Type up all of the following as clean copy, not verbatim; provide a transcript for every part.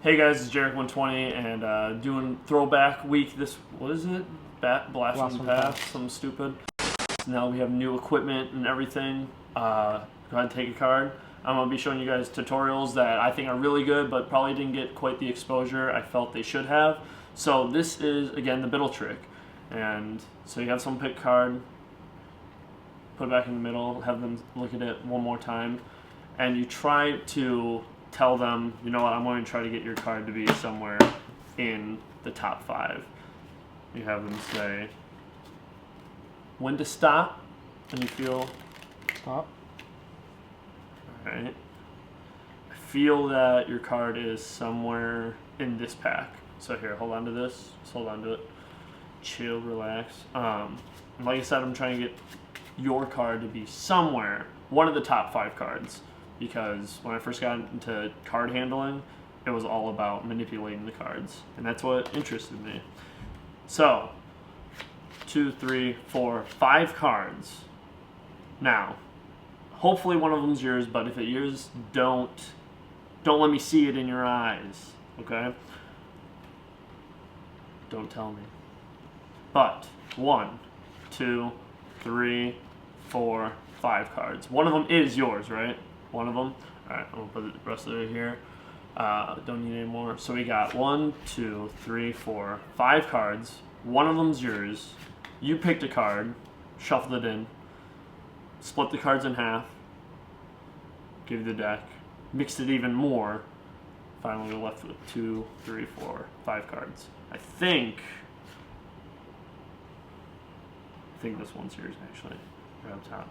Hey guys, it's Jarek120 and doing throwback week. What is it? Blast from the Past, something stupid. So now we have new equipment and everything. Go ahead and take a card. I'm going to be showing you guys tutorials that I think are really good, but probably didn't get quite the exposure I felt they should have. So this is, again, the Biddle Trick. And so you have someone pick a card, put it back in the middle, have them look at it one more time, and you try to tell them, you know what, I'm going to try to get your card to be somewhere in the top 5. You have them say when to stop, and you feel stop. Alright. I feel that your card is somewhere in this pack. So here, hold on to this. Just hold on to it. Chill, relax. Like I said, I'm trying to get your card to be somewhere, one of the top 5 cards. Because when I first got into card handling, it was all about manipulating the cards. And that's what interested me. So, 2, 3, 4, 5 cards. Now, hopefully one of them's yours, but if it's yours, don't let me see it in your eyes, okay? Don't tell me. But 1, 2, 3, 4, 5 cards. One of them is yours, right? One of them. All right, I'm gonna put the rest of it here. Don't need any more. So we got 1, 2, 3, 4, 5 cards. One of them's yours. You picked a card, shuffled it in, split the cards in half, give you the deck, mixed it even more. Finally, we're left with 2, 3, 4, 5 cards. I think this one's yours actually. Right up top.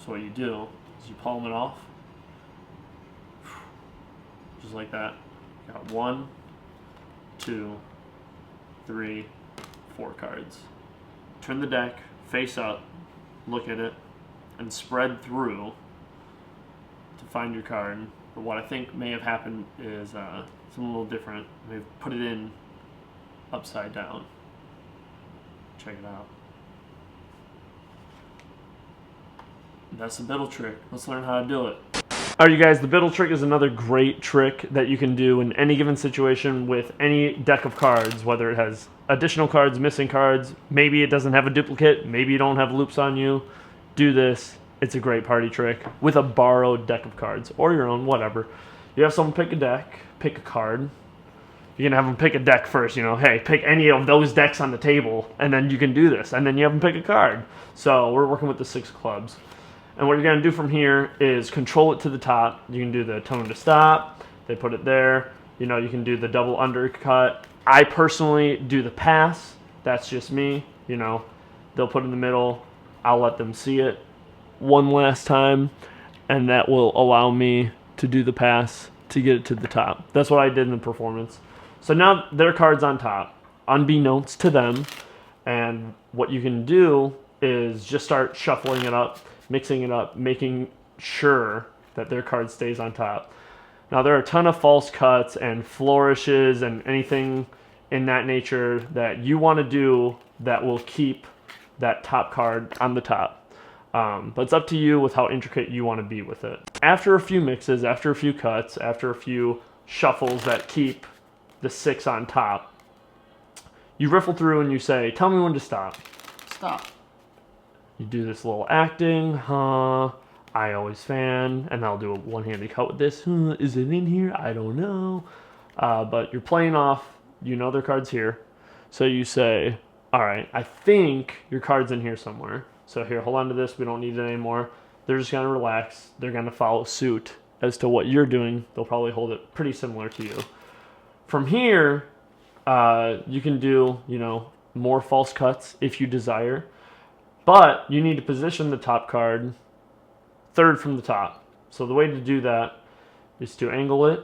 So what you do is you palm it off. Just like that. Got 1, 2, 3, 4 cards. Turn the deck face up, look at it, and spread through to find your card. But what I think may have happened is something a little different. They've put it in upside down. Check it out. That's the Biddle Trick. Let's learn how to do it. Alright, you guys, the Biddle Trick is another great trick that you can do in any given situation with any deck of cards, whether it has additional cards, missing cards, maybe it doesn't have a duplicate, maybe you don't have loops on you. Do this. It's a great party trick with a borrowed deck of cards, or your own, whatever. You have someone pick a deck, pick a card. You're going to have them pick a deck first, you know, hey, pick any of those decks on the table, and then you can do this. And then you have them pick a card. So we're working with the 6 clubs. And what you're going to do from here is control it to the top. You can do the tell them to stop. They put it there. You know, you can do the double undercut. I personally do the pass. That's just me. You know, they'll put it in the middle. I'll let them see it one last time. And that will allow me to do the pass to get it to the top. That's what I did in the performance. So now their card's on top, unbeknownst to them. And what you can do is just start shuffling it up, mixing it up, making sure that their card stays on top. Now there are a ton of false cuts and flourishes and anything in that nature that you want to do that will keep that top card on the top. But it's up to you with how intricate you want to be with it. After a few mixes, after a few cuts, after a few shuffles that keep the 6 on top, you riffle through and you say, tell me when to stop. Stop. You do this little acting, I always fan, and I'll do a one-handed cut with this. Is it in here? I don't know. But you're playing off, you know their card's here. So you say, all right, I think your card's in here somewhere. So here, hold on to this. We don't need it anymore. They're just going to relax. They're going to follow suit as to what you're doing. They'll probably hold it pretty similar to you. From here, you can do, you know, more false cuts if you desire. But you need to position the top card 3rd from the top. So the way to do that is to angle it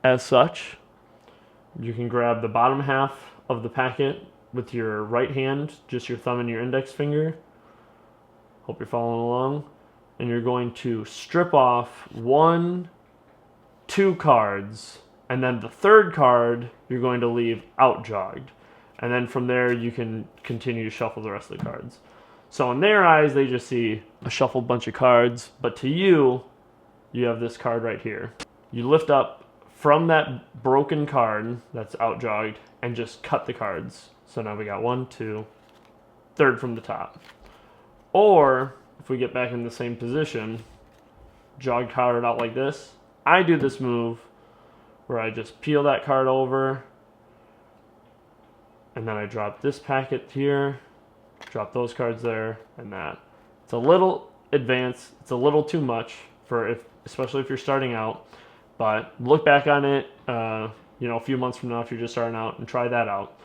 as such. You can grab the bottom half of the packet with your right hand, just your thumb and your index finger. Hope you're following along. And you're going to strip off 1, 2 cards, and then the 3rd card you're going to leave out jogged. And then from there you can continue to shuffle the rest of the cards. So in their eyes, they just see a shuffled bunch of cards. But to you, you have this card right here. You lift up from that broken card that's out jogged and just cut the cards. So now we got 1, 2, third from the top. Or if we get back in the same position, jog card out like this, I do this move where I just peel that card over and then I drop this packet here, drop those cards there, and that. It's a little advanced. It's a little too much for especially if you're starting out. But look back on it, a few months from now if you're just starting out, and try that out.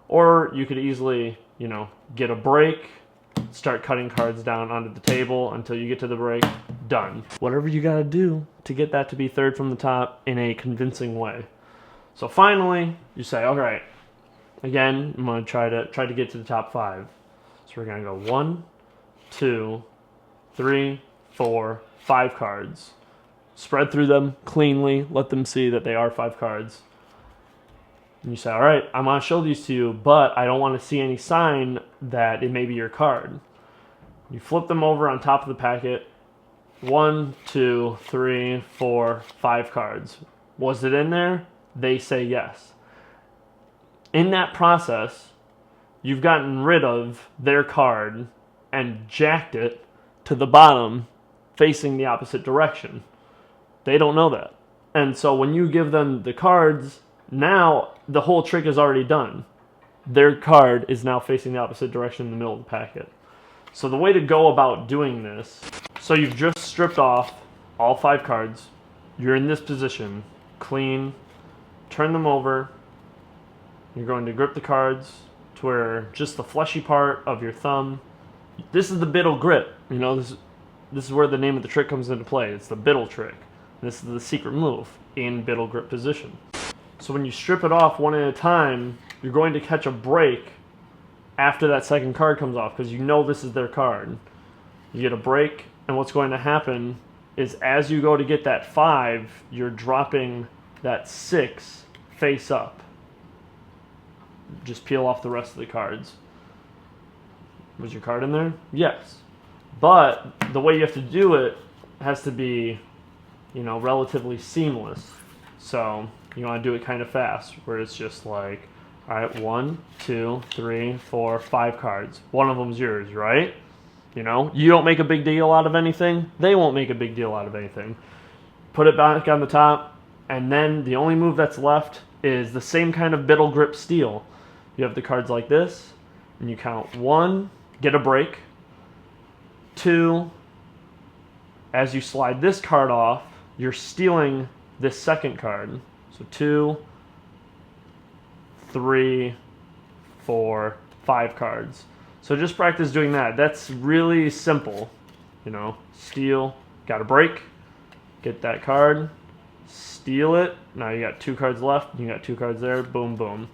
Or you could easily, get a break, start cutting cards down onto the table until you get to the break. Done. Whatever you got to do to get that to be third from the top in a convincing way. So finally, you say, all right. Again, I'm going to try to get to the top 5. So we're going to go 1, 2, 3, 4, 5 cards. Spread through them cleanly. Let them see that they are 5 cards. And you say, all right, I'm going to show these to you, but I don't want to see any sign that it may be your card. You flip them over on top of the packet. 1, 2, 3, 4, 5 cards. Was it in there? They say yes. In that process, you've gotten rid of their card and jacked it to the bottom facing the opposite direction. They don't know that. And so when you give them the cards, now the whole trick is already done. Their card is now facing the opposite direction in the middle of the packet. So the way to go about doing this, so you've just stripped off all 5 cards. You're in this position, clean, turn them over. You're going to grip the cards to where just the fleshy part of your thumb. This is the Biddle Grip. This is where the name of the trick comes into play. It's the Biddle Trick. This is the secret move in Biddle Grip position. So when you strip it off one at a time, you're going to catch a break after that second card comes off because you know this is their card. You get a break, and what's going to happen is as you go to get that 5, you're dropping that 6 face up. Just peel off the rest of the cards. Was your card in there? Yes. But the way you have to do it has to be, relatively seamless. So you want to do it kind of fast, where it's just like, all right, 1, 2, 3, 4, 5 cards. One of them's yours, right? You don't make a big deal out of anything. They won't make a big deal out of anything. Put it back on the top, and then the only move that's left is the same kind of Biddle Grip steal. You have the cards like this, and you count 1, get a break. 2, as you slide this card off, you're stealing this second card. So 2, 3, 4, 5 cards. So just practice doing that. That's really simple. Steal, got a break, get that card, steal it. Now you got 2 cards left, you got 2 cards there, boom, boom.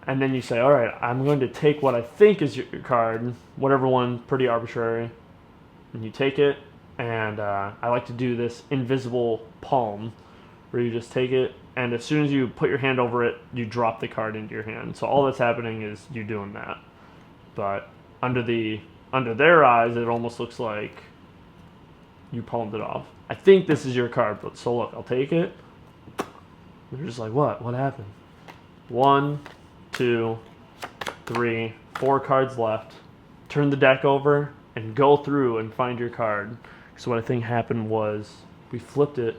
And then you say, all right, I'm going to take what I think is your card, whatever one, pretty arbitrary. And you take it, and I like to do this invisible palm, where you just take it, and as soon as you put your hand over it, you drop the card into your hand. So all that's happening is you doing that. But under their eyes, it almost looks like you palmed it off. I think this is your card, but so look, I'll take it. They're just like, what? What happened? 1, 2, 3, 4 cards left. Turn the deck over and go through and find your card. So what I think happened was we flipped it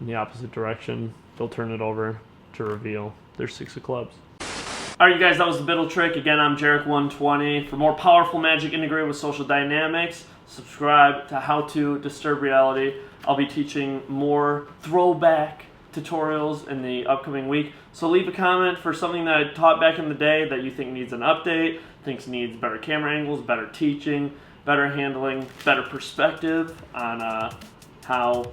in the opposite direction. They'll turn it over to reveal their 6 of clubs. Alright, you guys, that was the Biddle Trick. Again, I'm Jarek120. For more powerful magic integrated with social dynamics, subscribe to How to Disturb Reality. I'll be teaching more throwback tutorials in the upcoming week. So leave a comment for something that I taught back in the day that you think needs an update, thinks needs better camera angles, better teaching, better handling, better perspective on how,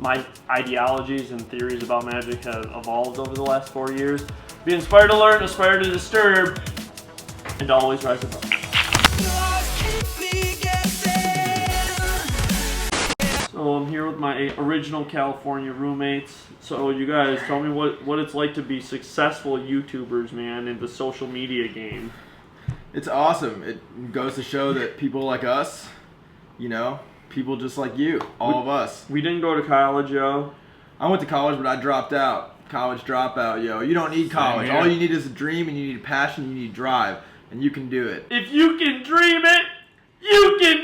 my ideologies and theories about magic have evolved over the last 4 years. Be inspired to learn, aspire to disturb, and always rise above. So I'm here with my original California roommates. So you guys, tell me what it's like to be successful YouTubers, man, in the social media game. It's awesome. It goes to show that people like us, people just like you, all of us. We didn't go to college, yo. I went to college, but I dropped out. College dropout, yo. You don't need college. All you need is a dream, and you need passion, you need drive, and you can do it. If you can dream it, you can